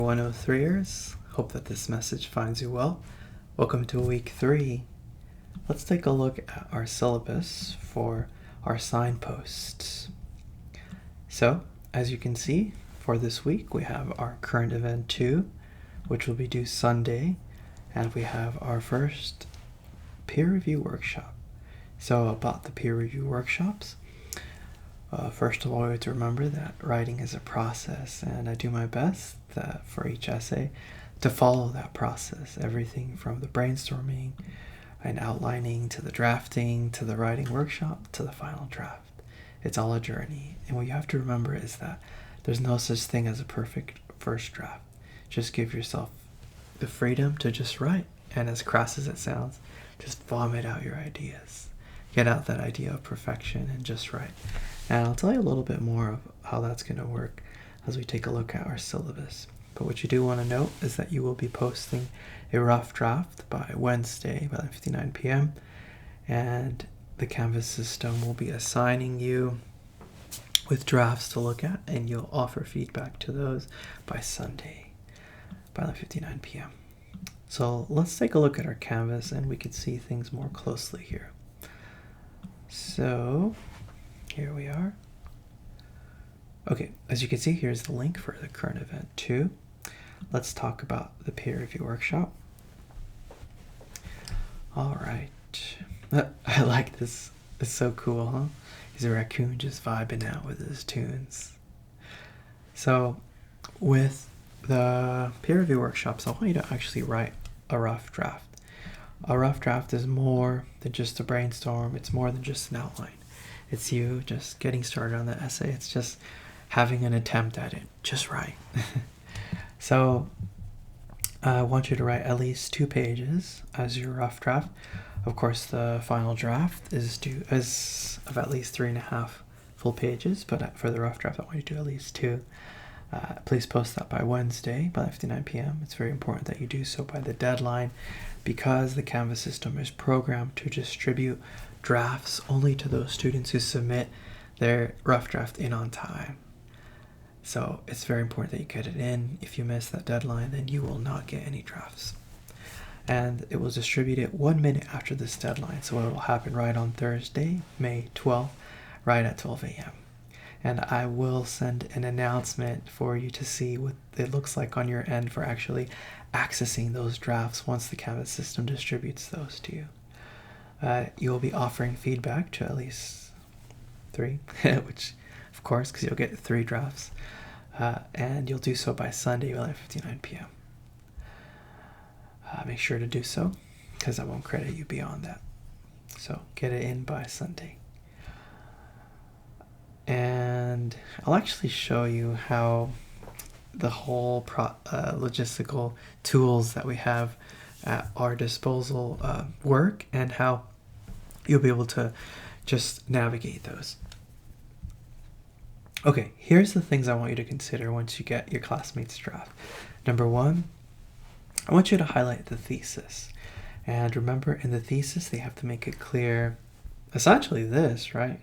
103ers, hope that this message finds you well. Welcome to week 3. Let's take a look at our syllabus for our signposts. So, as you can see, for this week we have our current event 2, which will be due Sunday, and we have our first peer review workshop. So about the peer review workshops, first of all, we have to remember that writing is a process, and I do my best for each essay to follow that process. Everything from the brainstorming and outlining to the drafting to the writing workshop to the final draft. It's all a journey, and what you have to remember is that there's no such thing as a perfect first draft. Just give yourself the freedom to just write, and as crass as it sounds, just vomit out your ideas. Get out that idea of perfection and just write. And I'll tell you a little bit more of how that's going to work as we take a look at our syllabus. But what you do want to note is that you will be posting a rough draft by Wednesday by 11:59 p.m. And the Canvas system will be assigning you with drafts to look at, and you'll offer feedback to those by Sunday by 11:59 p.m. So let's take a look at our Canvas and we can see things more closely here. So here we are. Okay, as you can see, here's the link for the current event 2. Let's talk about the peer review workshop. All right. I like this. It's so cool, huh? He's a raccoon just vibing out with his tunes. So with the peer review workshops, I want you to actually write a rough draft. A rough draft is more than just a brainstorm. It's more than just an outline. It's you just getting started on the essay. It's just having an attempt at it. Just write. So I want you to write at least 2 pages as your rough draft. Of course, the final draft is of at least 3.5 full pages, but for the rough draft, I want you to do at least 2. Please post that by Wednesday by 11:59 p.m. It's very important that you do so by the deadline, because the Canvas system is programmed to distribute drafts only to those students who submit their rough draft in on time. So it's very important that you get it in. If you miss that deadline, then you will not get any drafts. And it was distributed 1 minute after this deadline, so it will happen right on Thursday, May 12th, right at 12 a.m. And I will send an announcement for you to see what it looks like on your end for actually accessing those drafts once the Canvas system distributes those to you. You'll be offering feedback to at least 3, which, of course, because you'll get 3 drafts, and you'll do so by Sunday, 11:59 p.m. Make sure to do so, because I won't credit you beyond that. So get it in by Sunday. And I'll actually show you how the whole logistical tools that we have at our disposal work, and how you'll be able to just navigate those. Okay, here's the things I want you to consider once you get your classmates' draft. Number 1, I want you to highlight the thesis. And remember, in the thesis, they have to make it clear, essentially this, right?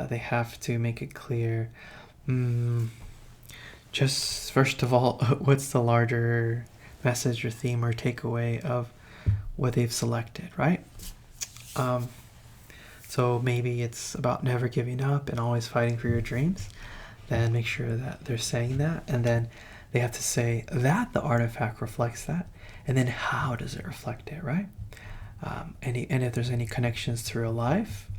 They have to make it clear, just first of all, what's the larger message or theme or takeaway of what they've selected, right? So maybe it's about never giving up and always fighting for your dreams. Then make sure that they're saying that, and then they have to say that the artifact reflects that, and then how does it reflect it, right? And if there's any connections to real life,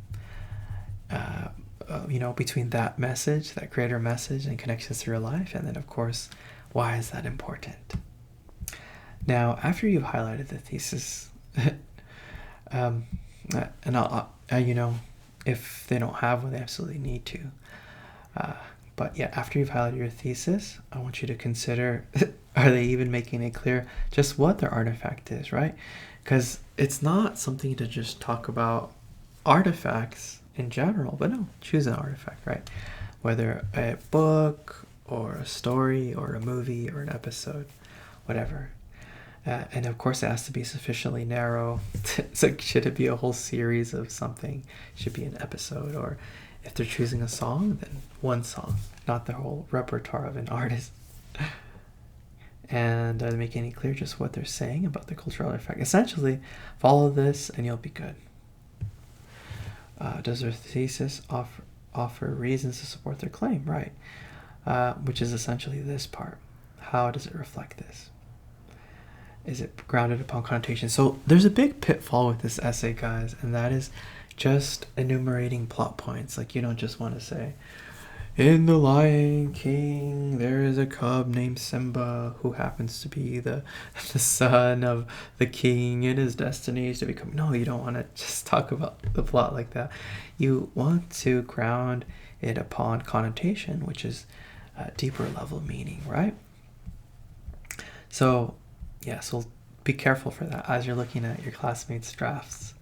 between that message, that greater message, and connections to real life, and then of course, why is that important? Now, after you've highlighted the thesis, and if they don't have one, they absolutely need to. But yeah, after you've highlighted your thesis, I want you to consider, are they even making it clear just what their artifact is, right? Because it's not something to just talk about artifacts in general, but no, choose an artifact, right? Whether a book or a story or a movie or an episode, whatever. And of course, it has to be sufficiently narrow. So should it be a whole series of something? Should be an episode, or if they're choosing a song, then one song, not the whole repertoire of an artist. and making it clear just what they're saying about the cultural artifact. Essentially, follow this and you'll be good. Does their thesis offer reasons to support their claim? Right. Which is essentially this part. How does it reflect this? Is it grounded upon connotation? So there's a big pitfall with this essay, guys, and that is just enumerating plot points. Like, you don't just want to say, in The Lion King, there is a cub named Simba who happens to be the son of the king, and his destiny is to become... No, you don't want to just talk about the plot like that. You want to ground it upon connotation, which is a deeper level meaning, right? So, yeah, so be careful for that as you're looking at your classmates' drafts.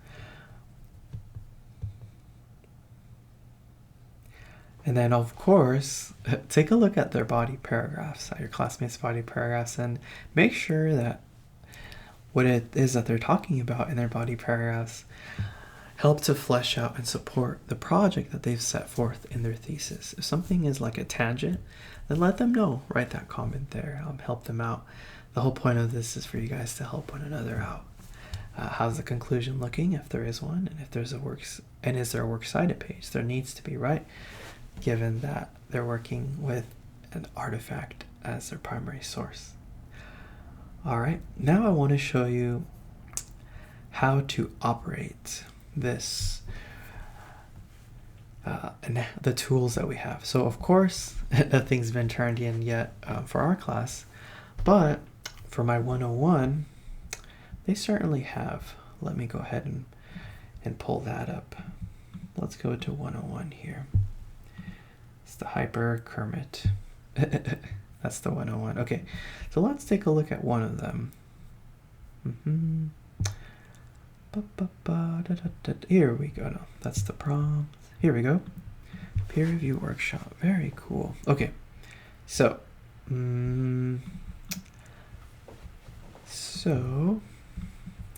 And then, of course, take a look at their body paragraphs, at your classmates' body paragraphs, and make sure that what it is that they're talking about in their body paragraphs help to flesh out and support the project that they've set forth in their thesis. If something is like a tangent, then let them know. Write that comment there. Help them out. The whole point of this is for you guys to help one another out. How's the conclusion looking, if there is one, and if there's a works, and is there a works cited page? There needs to be, right? Given that they're working with an artifact as their primary source. All right, now I want to show you how to operate this and the tools that we have. So of course, nothing's been turned in yet for our class, but for my 101, they certainly have. Let me go ahead and pull that up. Let's go to 101 here. It's the Hyper Kermit. That's the 101. Okay, so let's take a look at one of them. Here we go. No, that's the prompt. Here we go. Peer review workshop. Very cool. Okay, so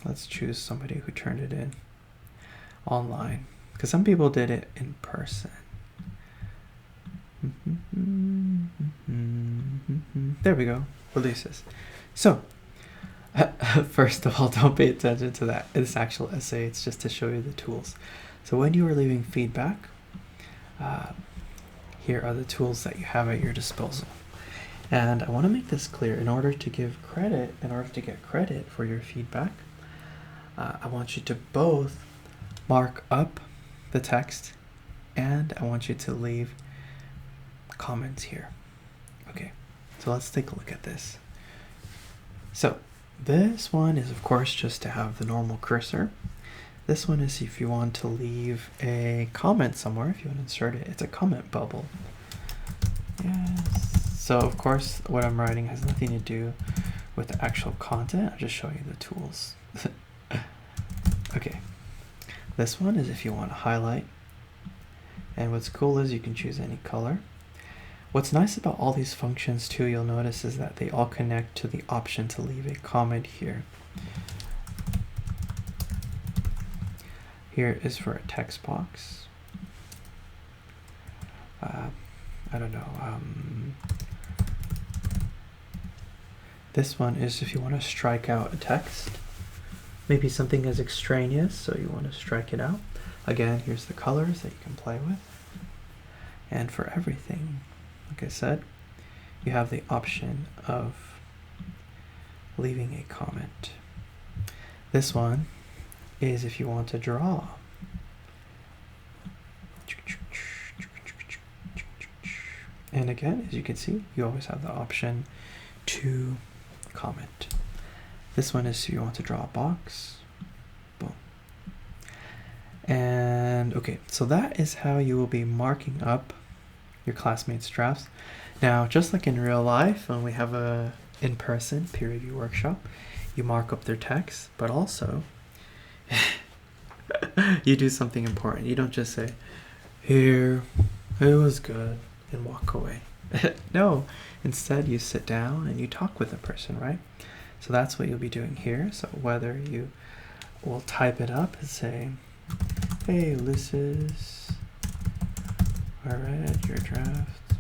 let's choose somebody who turned it in online, because some people did it in person. There we go. Releases. So first of all, don't pay attention to this actual essay. It's just to show you the tools. So when you are leaving feedback, here are the tools that you have at your disposal. And I want to make this clear. In order to get credit for your feedback, I want you to both mark up the text, and I want you to leave comments here. Okay, so let's take a look at this. So this one is, of course, just to have the normal cursor. This one is if you want to leave a comment somewhere, if you want to insert it. It's a comment bubble. Yes. So of course, what I'm writing has nothing to do with the actual content. I'm just showing you the tools. Okay. This one is if you want to highlight. And what's cool is you can choose any color. What's nice about all these functions too, you'll notice, is that they all connect to the option to leave a comment here. Here is for a text box. I don't know. This one is if you want to strike out a text. Maybe something is extraneous, so you want to strike it out. Again, here's the colors that you can play with. And for everything, like I said, you have the option of leaving a comment. This one is if you want to draw. And again, as you can see, you always have the option to comment. This one is if you want to draw a box. Boom. And okay, so that is how you will be marking up your classmates' drafts. Now, just like in real life, when we have a in-person peer review workshop, you mark up their text, but also you do something important. You don't just say, here, it was good, and walk away. No, instead you sit down and you talk with the person, right? So that's what you'll be doing here. So whether you will type it up and say, hey, Ulysses, I read your draft.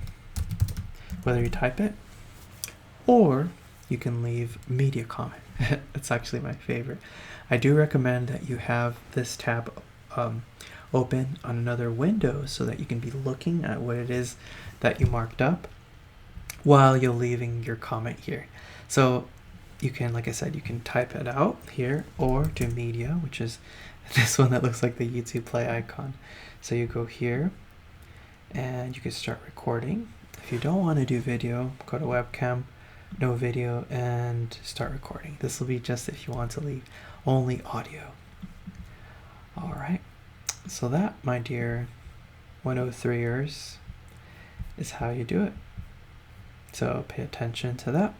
Whether you type it, or you can leave media comment. It's actually my favorite. I do recommend that you have this tab open on another window so that you can be looking at what it is that you marked up while you're leaving your comment here. So you can, like I said, you can type it out here or do media, which is this one that looks like the YouTube play icon. So you go here and you can start recording. If you don't want to do video, go to webcam, no video, and start recording. This will be just if you want to leave only audio. All right, so that, my dear 103ers, is how you do it. So pay attention to that.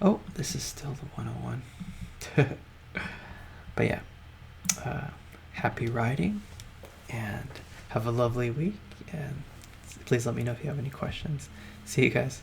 Oh, this is still the 101. But yeah, happy writing and have a lovely week. And please let me know if you have any questions. See you guys.